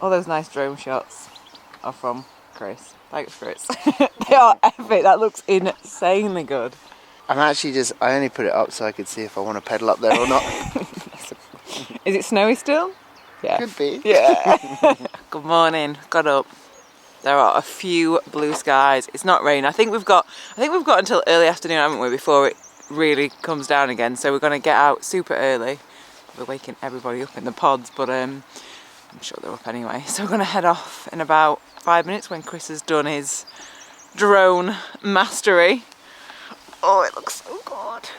All those nice drone shots are from Chris. Thanks, Chris. They are epic. That looks insanely good. I'm actually I only put it up so I could see if I want to pedal up there or not. Is it snowy still? Yeah. Could be. Yeah. Good morning. Got up. There are a few blue skies. It's not raining. I think we've got until early afternoon, haven't we, before it really comes down again. So we're going to get out super early. We're waking everybody up in the pods, but I'm sure they're up anyway. So we're going to head off in about 5 minutes when Chris has done his drone mastery. Oh, it looks so good.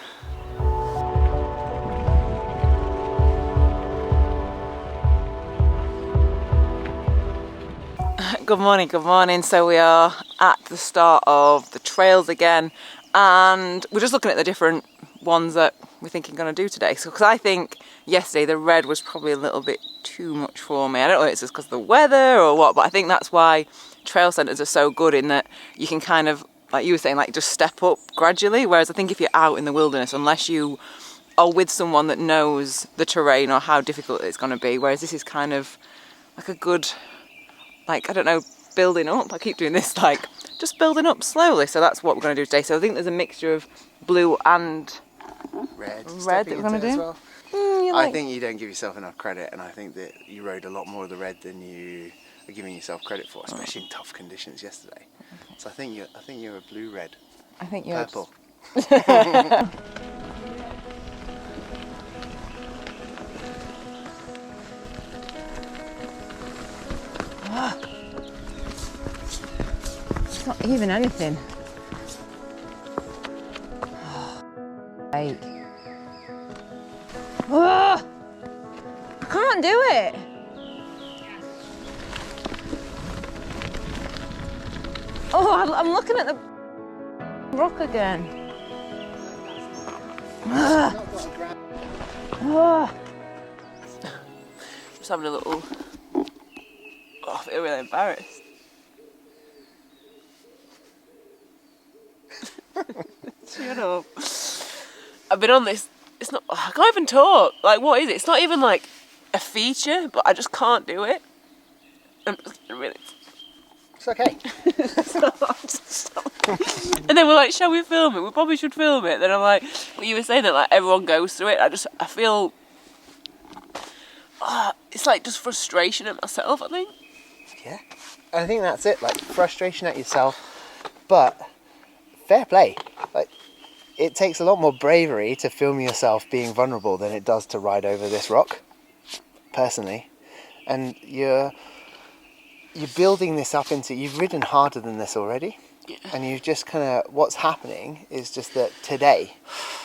Good morning, good morning. So we are at the start of the trails again, and we're just looking at the different ones that we're thinking going to do today. So, because I think yesterday the red was probably a little bit too much for me. I don't know if it's just because of the weather or what, but I think that's why trail centres are so good, in that you can kind of, like you were saying, like just step up gradually. Whereas I think if you're out in the wilderness, unless you are with someone that knows the terrain or how difficult it's going to be, whereas this is kind of like a good, like, I don't know, building up. I keep doing this, like, just building up slowly. So that's what we're going to do today. So I think there's a mixture of blue and red that we're going to do. Well. I think you don't give yourself enough credit, and I think that you rode a lot more of the red than you are giving yourself credit for, especially in tough conditions yesterday. Okay. So I think you're a blue-red. I think you're purple. It's not even anything. Right. Oh, I can't do it. Oh, I'm looking at the rock again. Oh. Just having a little. Oh, I feel really embarrassed. Shut up. I've been on this. It's not. I can't even talk. Like, what is it? It's not even like a feature, but I just can't do it. I'm just really. It's okay. And then we're like, shall we film it? We probably should film it. Then I'm like, well, you were saying that like everyone goes through it. I feel. It's like just frustration at myself, I think. Yeah. I think that's it. Like, frustration at yourself, but fair play. Like, it takes a lot more bravery to film yourself being vulnerable than it does to ride over this rock, personally. And you're building this up into, you've ridden harder than this already. Yeah. And you've just kind of, what's happening is just that today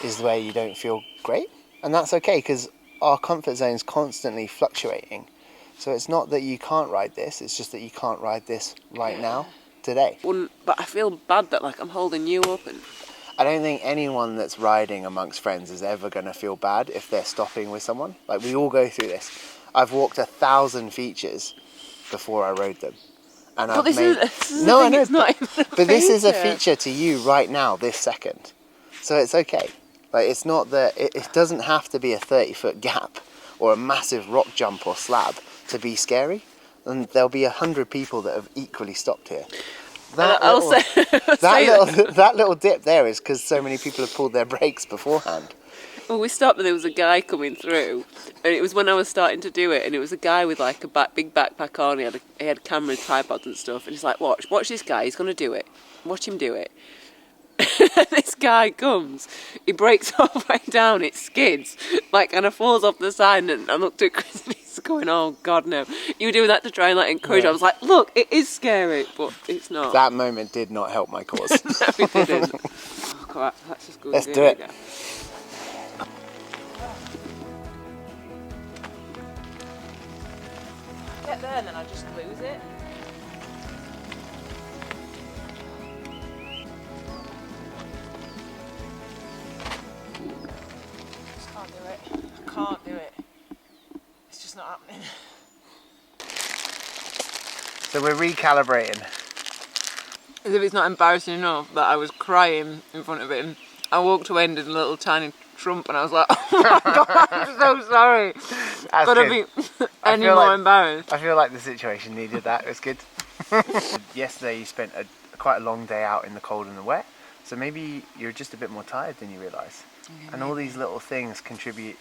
is where you don't feel great. And that's okay, because our comfort zone's constantly fluctuating. So it's not that you can't ride this, it's just that you can't ride this right now, today. But I feel bad that like I'm holding you up, and I don't think anyone that's riding amongst friends is ever going to feel bad if they're stopping with someone. Like, we all go through this. I've walked 1,000 features before I rode them. And but this is no, I know, it's not even but this is a feature to you right now, this second. So it's okay. Like, it's not that, it doesn't have to be a 30-foot gap or a massive rock jump or slab to be scary. And there'll be 100 people that have equally stopped here. That little dip there is because so many people have pulled their brakes beforehand. Well, we stopped and there was a guy coming through, and it was when I was starting to do it, and it was a guy with like a big backpack on. He had cameras, tripods and stuff, and he's like, watch this guy, he's going to do it. Watch him do it. This guy comes, he breaks all the way down, it skids, like, and it falls off the side, and I looked at Chris and he's going, oh God, no. You were doing that to try and like encourage. Yeah. I was like, look, it is scary, but it's not. That moment did not help my cause. No, it didn't. Oh, crap, let's just go. Let's do it. Get there and then I just lose it. Can't do it. It's just not happening. So we're recalibrating. As if it's not embarrassing enough that I was crying in front of him. I walked away and did a little tiny Trump, and I was like, oh my god, I'm so sorry. Gotta be any more embarrassed. I feel like the situation needed that. It was good. Yesterday you spent quite a long day out in the cold and the wet, so maybe you're just a bit more tired than you realise. And all these little things contribute,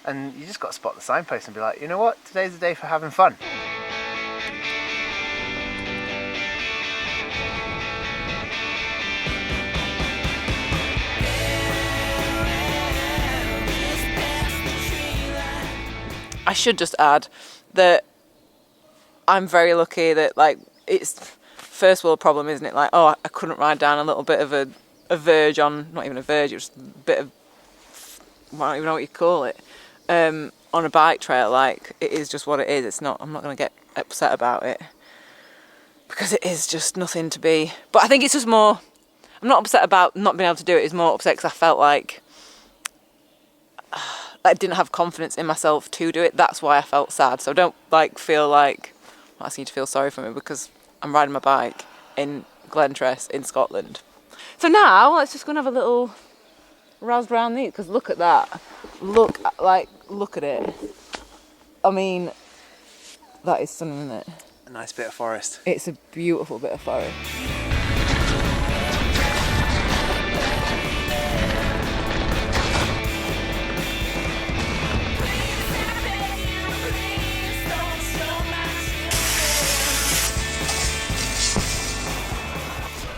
and you just got to spot the signpost and be like, you know what, today's the day for having fun. I should just add that I'm very lucky that, like, it's first world problem, isn't it? Like, oh, I couldn't ride down a little bit of a verge on, not even a verge, it was a bit of, I don't even know what you call it, on a bike trail. Like, it is just what it is. It's not, I'm not going to get upset about it, because it is just nothing to be, but I think it's just more, I'm not upset about not being able to do it, it's more upset because I felt like I didn't have confidence in myself to do it. That's why I felt sad. So don't like feel like I'm asking you to feel sorry for me, because I'm riding my bike in Glentress in Scotland. So now let's just go and have a little rouse around these, because look at that. Look at it. I mean, that is stunning, isn't it? A nice bit of forest. It's a beautiful bit of forest.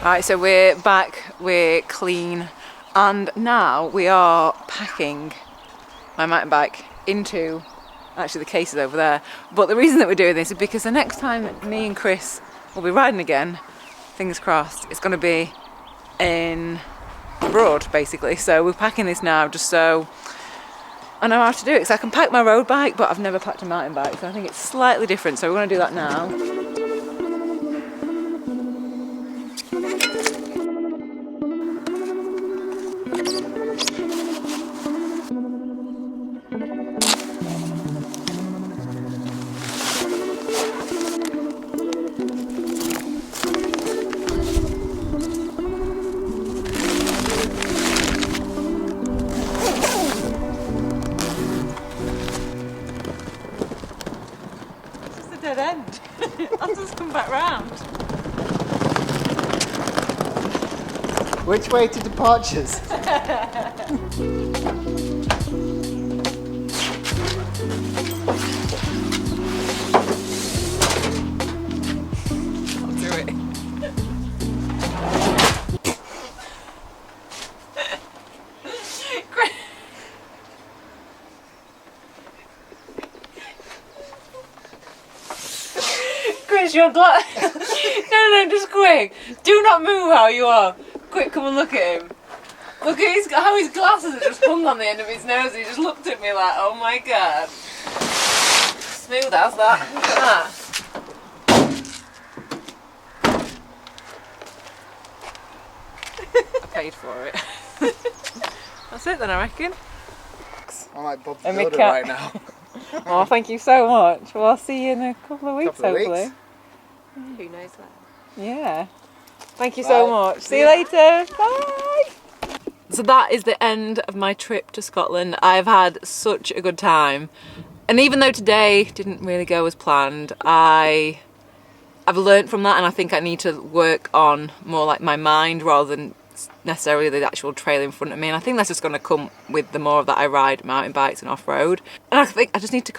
Right, so we're back, we're clean, and now we are packing my mountain bike into, actually the case is over there, but the reason that we're doing this is because the next time me and Chris will be riding again, fingers crossed, it's going to be in abroad basically. So we're packing this now just so I know how to do it, because I can pack my road bike but I've never packed a mountain bike, so I think it's slightly different, so we're going to do that now. Dead end. I'll just come back round. Which way to departures? I'll do it. Chris, you're no, just quick. Do not move how you are. Quick, come and look at him. Look at how his glasses are just hung on the end of his nose. He just looked at me like, oh my god. Smooth as that. Look at that. I paid for it. That's it then, I reckon. I'm like Bob the Builder right now. Oh, thank you so much. Well, I'll see you in a couple of weeks, hopefully. Who knows that? Yeah. Thank you so much. See you later. Bye. So that is the end of my trip to Scotland. I've had such a good time. And even though today didn't really go as planned, I've learnt from that, and I think I need to work on more like my mind rather than necessarily the actual trail in front of me. And I think that's just going to come with the more that I ride mountain bikes and off-road. And I think I just need to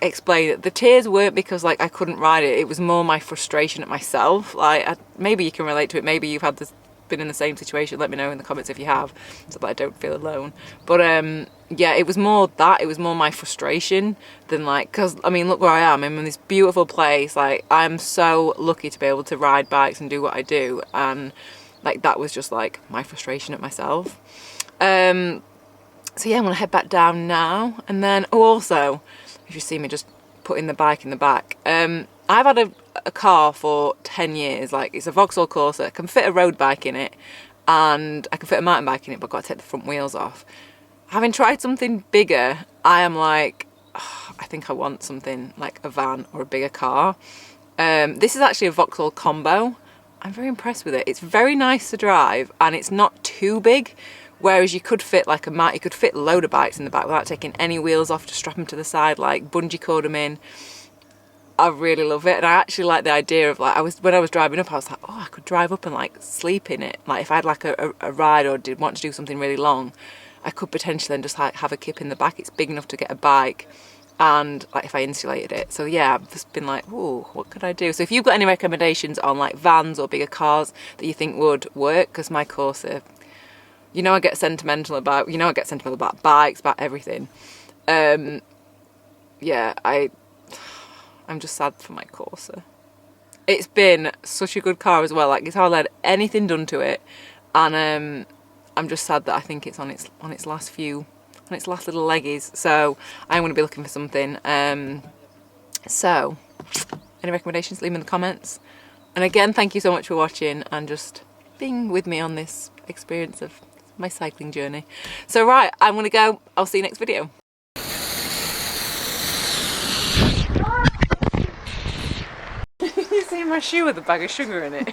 explain that the tears weren't because like I couldn't ride it. It was more my frustration at myself. Maybe you can relate to it. Maybe you've been in the same situation. Let me know in the comments if you have, so that I don't feel alone. But yeah, it was more that. It was more my frustration than like, because I mean, look where I am. I'm in this beautiful place. Like, I'm so lucky to be able to ride bikes and do what I do. And like, that was just like my frustration at myself. So yeah, I'm gonna head back down now. And then also, if you see me just putting the bike in the back, I've had a car for 10 years. Like, it's a Vauxhall Corsa. I can fit a road bike in it and I can fit a mountain bike in it, but I've got to take the front wheels off. Having tried something bigger, I am like, oh, I think I want something like a van or a bigger car. This is actually a Vauxhall Combo, I'm very impressed with it. It's very nice to drive and it's not too big, whereas you could fit like you could fit a load of bikes in the back without taking any wheels off, to strap them to the side, like bungee cord them in. I really love it, and I actually like the idea of like, when I was driving up, I was like, oh, I could drive up and like sleep in it. Like if I had like a ride or did want to do something really long, I could potentially then just like have a kip in the back. It's big enough to get a bike, and like if I insulated it. So yeah, I've just been like, oh, what could I do? So if you've got any recommendations on like vans or bigger cars that you think would work, because my Corsa, you know, I get sentimental about bikes, about everything. Yeah, I'm just sad for my Corsa. It's been such a good car as well. Like it's hardly had anything done to it, and I'm just sad that I think it's on its last little leggies. So I'm going to be looking for something. So any recommendations? Leave them in the comments. And again, thank you so much for watching and just being with me on this experience of my cycling journey. So right, I'm going to go. I'll see you next video. You see my shoe with a bag of sugar in it?